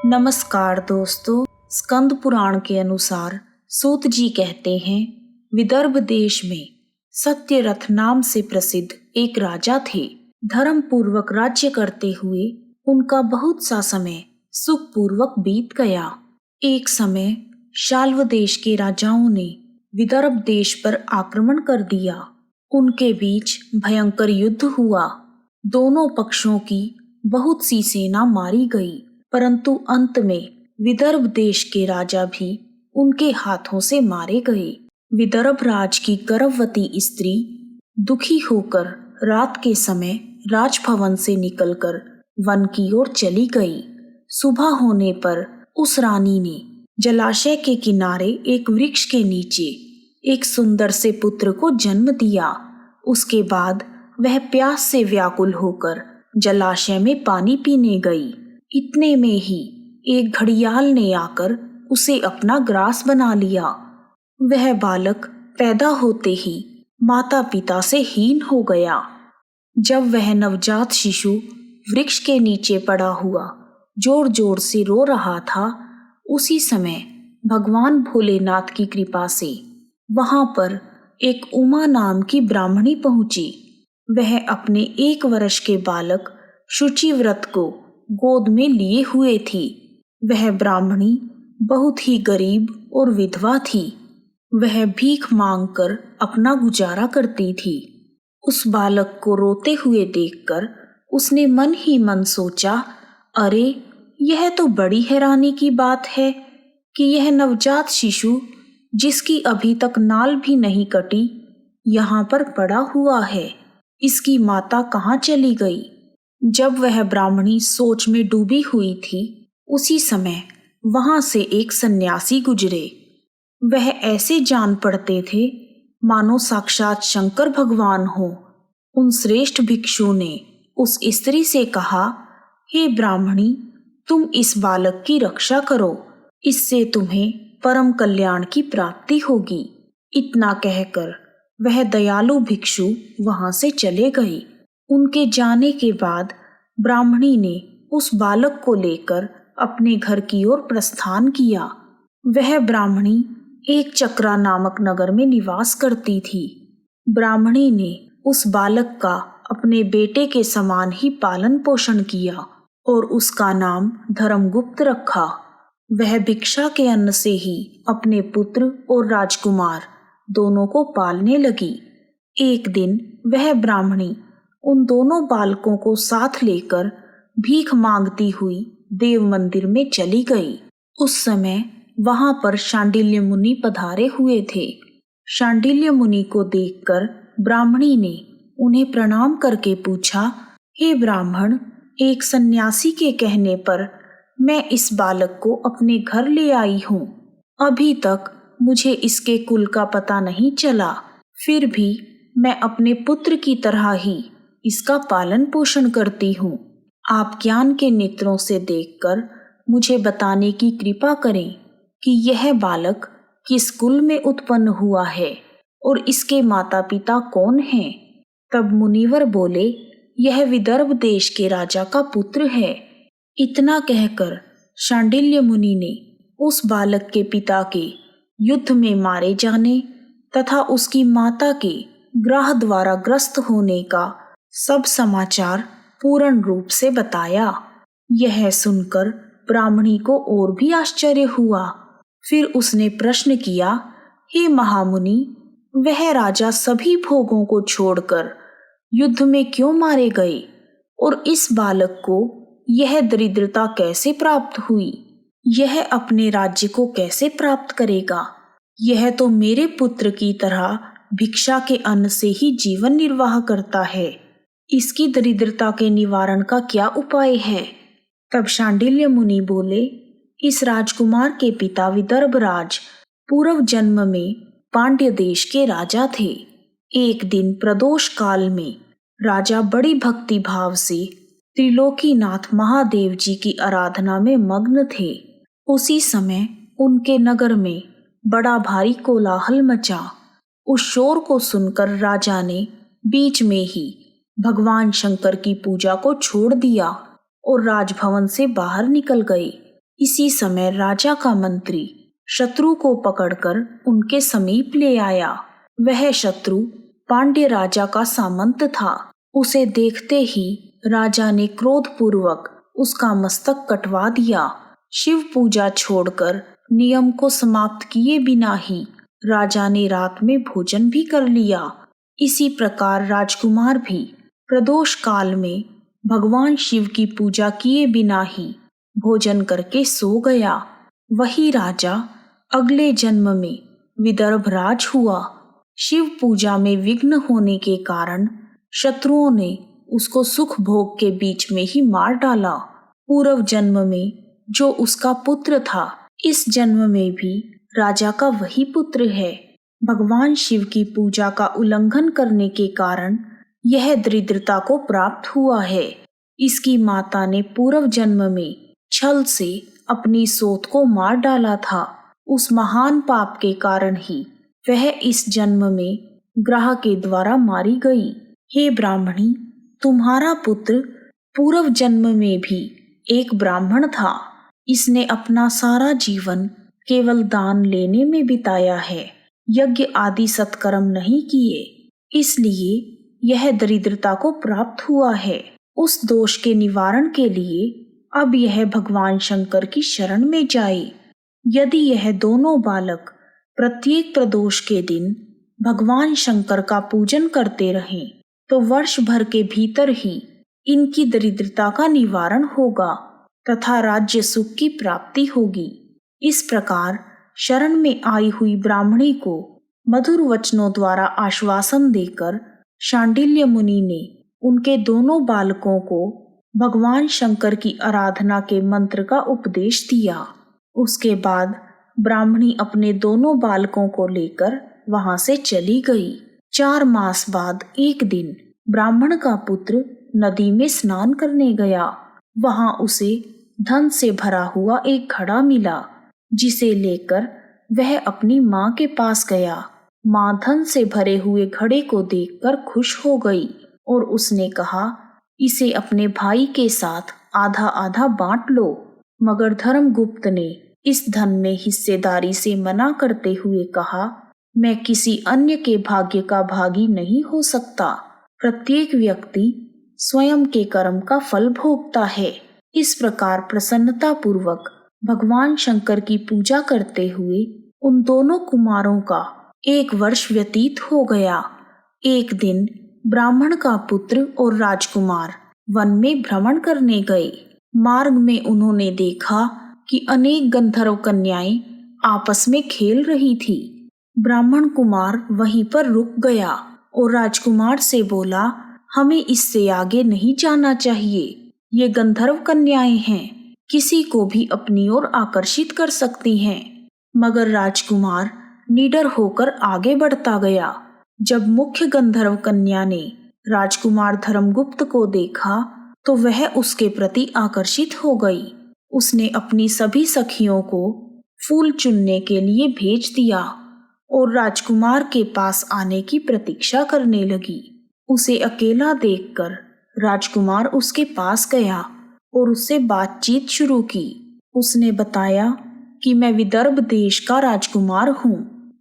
नमस्कार दोस्तों। स्कंद पुराण के अनुसार सूत जी कहते हैं, विदर्भ देश में सत्यरथ नाम से प्रसिद्ध एक राजा थे। धर्म पूर्वक राज्य करते हुए उनका बहुत सा समय सुखपूर्वक बीत गया। एक समय शाल्व देश के राजाओं ने विदर्भ देश पर आक्रमण कर दिया। उनके बीच भयंकर युद्ध हुआ। दोनों पक्षों की बहुत सी सेना मारी गई, परंतु अंत में विदर्भ देश के राजा भी उनके हाथों से मारे गए। विदर्भ राज की गर्भवती स्त्री दुखी होकर रात के समय राजभवन से निकलकर वन की ओर चली गई। सुबह होने पर उस रानी ने जलाशय के किनारे एक वृक्ष के नीचे एक सुंदर से पुत्र को जन्म दिया। उसके बाद वह प्यास से व्याकुल होकर जलाशय में पानी पीने गई। इतने में ही एक घड़ियाल ने आकर उसे अपना ग्रास बना लिया। वह बालक पैदा होते ही माता पिता से हीन हो गया। जब वह नवजात शिशु वृक्ष के नीचे पड़ा हुआ जोर जोर से रो रहा था, उसी समय भगवान भोलेनाथ की कृपा से वहां पर एक उमा नाम की ब्राह्मणी पहुंची। वह अपने 1 वर्ष के बालक शुचिव्रत को गोद में लिए हुए थी। वह ब्राह्मणी बहुत ही गरीब और विधवा थी। वह भीख मांगकर अपना गुजारा करती थी। उस बालक को रोते हुए देखकर उसने मन ही मन सोचा, अरे यह तो बड़ी हैरानी की बात है कि यह नवजात शिशु जिसकी अभी तक नाल भी नहीं कटी यहाँ पर पड़ा हुआ है। इसकी माता कहाँ चली गई? जब वह ब्राह्मणी सोच में डूबी हुई थी, उसी समय वहां से एक सन्यासी गुजरे। वह ऐसे जान पड़ते थे मानो साक्षात शंकर भगवान हो। उन श्रेष्ठ भिक्षु ने उस स्त्री से कहा, हे ब्राह्मणी, तुम इस बालक की रक्षा करो, इससे तुम्हें परम कल्याण की प्राप्ति होगी। इतना कहकर वह दयालु भिक्षु वहां से चले गए। उनके जाने के बाद ब्राह्मणी ने उस बालक को लेकर अपने घर की ओर प्रस्थान किया। वह ब्राह्मणी एक चक्रा नामक नगर में निवास करती थी। ब्राह्मणी ने उस बालक का अपने बेटे के समान ही पालन पोषण किया और उसका नाम धर्मगुप्त रखा। वह भिक्षा के अन्न से ही अपने पुत्र और राजकुमार दोनों को पालने लगी। एक दिन वह ब्राह्मणी उन दोनों बालकों को साथ लेकर भीख मांगती हुई देव मंदिर में चली गई। उस समय वहां पर शांडिल्य मुनि पधारे हुए थे। शांडिल्य मुनि को देखकर ब्राह्मणी ने उन्हें प्रणाम करके पूछा, हे ब्राह्मण, एक सन्यासी के कहने पर मैं इस बालक को अपने घर ले आई हूँ। अभी तक मुझे इसके कुल का पता नहीं चला, फिर भी मैं अपने पुत्र की तरह ही इसका पालन पोषण करती हूँ। आप ज्ञान के नेत्रों से देखकर मुझे बताने की कृपा करें कि यह बालक किस कुल में उत्पन्न हुआ है और इसके माता पिता कौन हैं। तब मुनिवर बोले, यह विदर्भ देश के राजा का पुत्र है। इतना कहकर शांडिल्य मुनि ने उस बालक के पिता के युद्ध में मारे जाने तथा उसकी माता के ग्रह द्वारा ग्रस्त होने का सब समाचार पूर्ण रूप से बताया। यह सुनकर ब्राह्मणी को और भी आश्चर्य हुआ। फिर उसने प्रश्न किया, हे महामुनि, वह राजा सभी भोगों को छोड़कर युद्ध में क्यों मारे गए और इस बालक को यह दरिद्रता कैसे प्राप्त हुई? यह अपने राज्य को कैसे प्राप्त करेगा? यह तो मेरे पुत्र की तरह भिक्षा के अन्न से ही जीवन निर्वाह करता है। इसकी दरिद्रता के निवारण का क्या उपाय है? तब शांडिल्य मुनि बोले, इस राजकुमार के पिता विदर्भ राज पूर्व जन्म में पांड्य देश के राजा थे। एक दिन प्रदोष काल में राजा बड़ी भक्ति भाव से त्रिलोकीनाथ महादेव जी की आराधना में मग्न थे। उसी समय उनके नगर में बड़ा भारी कोलाहल मचा। उस शोर को सुनकर राजा ने बीच में ही भगवान शंकर की पूजा को छोड़ दिया और राजभवन से बाहर निकल गए। इसी समय राजा का मंत्री शत्रु को पकड़कर उनके समीप ले आया। वह शत्रु पांड्य राजा का सामंत था। उसे देखते ही राजा ने क्रोधपूर्वक उसका मस्तक कटवा दिया। शिव पूजा छोड़कर नियम को समाप्त किए बिना ही राजा ने रात में भोजन भी कर लिया। इसी प्रकार राजकुमार भी प्रदोष काल में भगवान शिव की पूजा किए बिना ही भोजन करके सो गया। वही राजा अगले जन्म में विदर्भराज हुआ। शिव पूजा में विघ्न होने के कारण शत्रुओं ने उसको सुख भोग के बीच में ही मार डाला। पूर्व जन्म में जो उसका पुत्र था, इस जन्म में भी राजा का वही पुत्र है। भगवान शिव की पूजा का उल्लंघन करने के कारण यह दरिद्रता को प्राप्त हुआ है। इसकी माता ने पूर्व जन्म में छल से अपनी सोत को मार डाला था। उस महान पाप के कारण ही वह इस जन्म में ग्रह के द्वारा मारी गई। हे ब्राह्मणी, तुम्हारा पुत्र पूर्व जन्म में भी एक ब्राह्मण था। इसने अपना सारा जीवन केवल दान लेने में बिताया है, यज्ञ आदि सत्कर्म नहीं किए, इसलिए यह दरिद्रता को प्राप्त हुआ है। उस दोष के निवारण के लिए अब यह भगवान शंकर की शरण में जाए। यदि यह दोनों बालक प्रत्येक प्रदोष के दिन भगवान शंकर का पूजन करते रहें, तो वर्ष भर के भीतर ही इनकी दरिद्रता का निवारण होगा तथा राज्य सुख की प्राप्ति होगी। इस प्रकार शरण में आई हुई ब्राह्मणी को मधुर वचनों द्वारा आश्वासन देकर शांडिल्य मुनि ने उनके दोनों बालकों को भगवान शंकर की आराधना के मंत्र का उपदेश दिया। उसके बाद ब्राह्मणी अपने दोनों बालकों को लेकर वहां से चली गई। 4 मास बाद एक दिन ब्राह्मण का पुत्र नदी में स्नान करने गया। वहां उसे धन से भरा हुआ एक घड़ा मिला, जिसे लेकर वह अपनी माँ के पास गया। माँ धन से भरे हुए घड़े को देखकर खुश हो गई और उसने कहा, इसे अपने भाई के साथ आधा आधा बांट लो। मगर धर्मगुप्त ने इस धन में हिस्सेदारी से मना करते हुए कहा, मैं किसी अन्य के भाग्य का भागी नहीं हो सकता। प्रत्येक व्यक्ति स्वयं के कर्म का फल भोगता है। इस प्रकार प्रसन्नता पूर्वक भगवान शंकर की पूजा करते हुए उन दोनों कुमारों का 1 वर्ष व्यतीत हो गया। एक दिन ब्राह्मण का पुत्र और राजकुमार वन में भ्रमण करने गए। मार्ग में उन्होंने देखा कि अनेक गंधर्व कन्याएं आपस में खेल रही थी। ब्राह्मण कुमार वहीं पर रुक गया और राजकुमार से बोला, हमें इससे आगे नहीं जाना चाहिए। ये गंधर्व कन्याएं हैं, किसी को भी अपनी ओर आकर्षित कर सकती हैं। मगर राजकुमार निडर होकर आगे बढ़ता गया। जब मुख्य गंधर्व कन्या ने राजकुमार धर्मगुप्त को देखा तो वह उसके प्रति आकर्षित हो गई। उसने अपनी सभी सखियों को फूल चुनने के लिए भेज दिया और राजकुमार के पास आने की प्रतीक्षा करने लगी। उसे अकेला देखकर राजकुमार उसके पास गया और उससे बातचीत शुरू की। उसने बताया कि मैं विदर्भ देश का राजकुमार हूँ।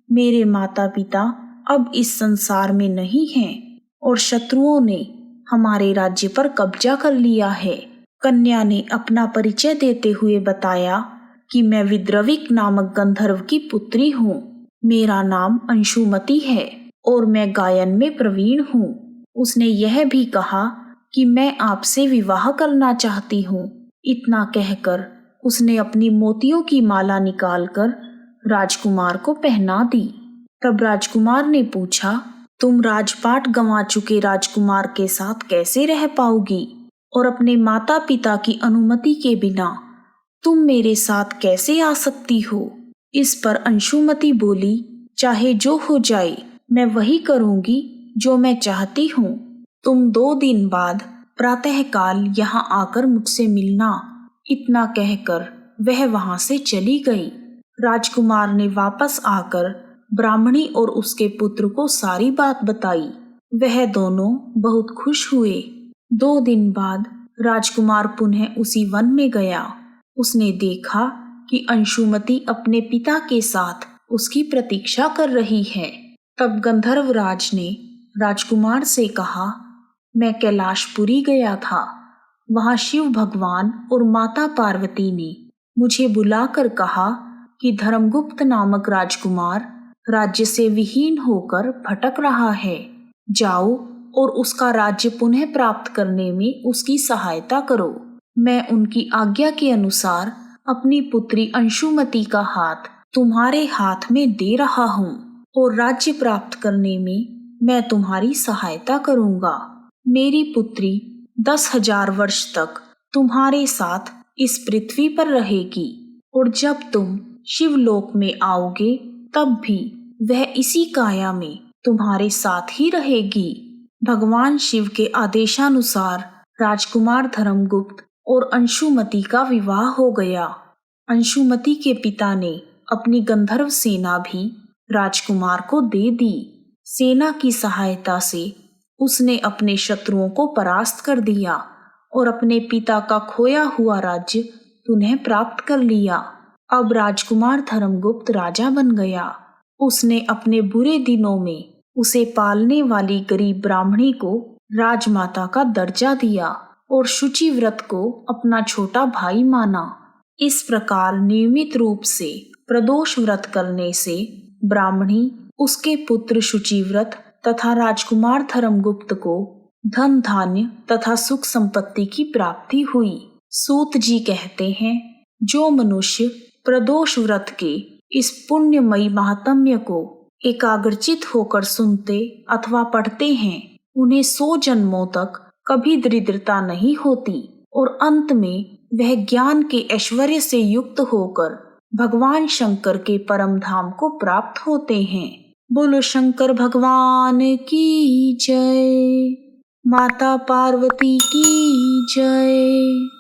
मेरे माता पिता अब इस संसार में नहीं हैं और शत्रुओं ने हमारे राज्य पर कब्जा कर लिया है। कन्या ने अपना परिचय देते हुए बताया कि मैं विद्रविक नामक गंधर्व की पुत्री हूँ। मेरा नाम अंशुमति है और मैं गायन में प्रवीण हूँ। उसने यह भी कहा कि मैं आपसे विवाह करना चाहती हूँ। इतना कहकर उसने अपनी मोतियों की माला निकालकर राजकुमार को पहना दी। तब राजकुमार ने पूछा, तुम राजपाट गंवा चुके राजकुमार के साथ कैसे रह पाओगी और अपने माता पिता की अनुमति के बिना तुम मेरे साथ कैसे आ सकती हो? इस पर अंशुमति बोली, चाहे जो हो जाए मैं वही करूंगी जो मैं चाहती हूँ। तुम 2 दिन बाद प्रातःकाल यहाँ आकर मुझसे मिलना। इतना कहकर वह वहां से चली गई। राजकुमार ने वापस आकर ब्राह्मणी और उसके पुत्र को सारी बात बताई। वह दोनों बहुत खुश हुए। 2 दिन बाद राजकुमार पुनः उसी वन में गया। उसने देखा कि अंशुमति अपने पिता के साथ उसकी प्रतीक्षा कर रही है। तब गंधर्वराज ने राजकुमार से कहा, मैं कैलाशपुरी गया था। वहां शिव भगवान और माता पार्वती ने मुझे बुलाकर कहा कि धर्मगुप्त नामक राजकुमार राज्य से विहीन होकर भटक रहा है। जाओ और उसका राज्य पुनः प्राप्त करने में उसकी सहायता करो। मैं उनकी आज्ञा के अनुसार अपनी पुत्री अंशुमति का हाथ तुम्हारे हाथ में दे रहा हूँ और राज्य प्राप्त करने में मैं तुम्हारी सहायता करूँगा। मेरी पुत्री 10,000 वर्ष तक तुम्हारे साथ इस पृथ्वी पर रहेगी और जब तुम शिवलोक में आओगे तब भी वह इसी काया में तुम्हारे साथ ही रहेगी। भगवान शिव के आदेशानुसार राजकुमार धर्मगुप्त और अंशुमति का विवाह हो गया। अंशुमति के पिता ने अपनी गंधर्व सेना भी राजकुमार को दे दी। सेना की सहायता से उसने अपने शत्रुओं को परास्त कर दिया और अपने पिता का खोया हुआ राज्य पुनः प्राप्त कर लिया। अब राजकुमार धर्मगुप्त राजा बन गया। उसने अपने बुरे दिनों में उसे पालने वाली गरीब ब्राह्मणी को राजमाता का दर्जा दिया और शुचि व्रत को अपना छोटा भाई माना। इस प्रकार नियमित रूप से प्रदोष व्रत करने से ब्राह्मणी, उसके पुत्र शुचिव्रत तथा राजकुमार धर्मगुप्त को धन धान्य तथा सुख संपत्ति की प्राप्ति हुई। सूत जी कहते हैं, जो मनुष्य प्रदोष व्रत के इस पुण्यमयी महात्म्य को एकाग्रचित होकर सुनते अथवा पढ़ते हैं, उन्हें 100 जन्मों तक कभी दरिद्रता नहीं होती और अंत में वह ज्ञान के ऐश्वर्य से युक्त होकर भगवान शंकर के परम धाम को प्राप्त होते हैं। बोलो शंकर भगवान की जय, माता पार्वती की जय।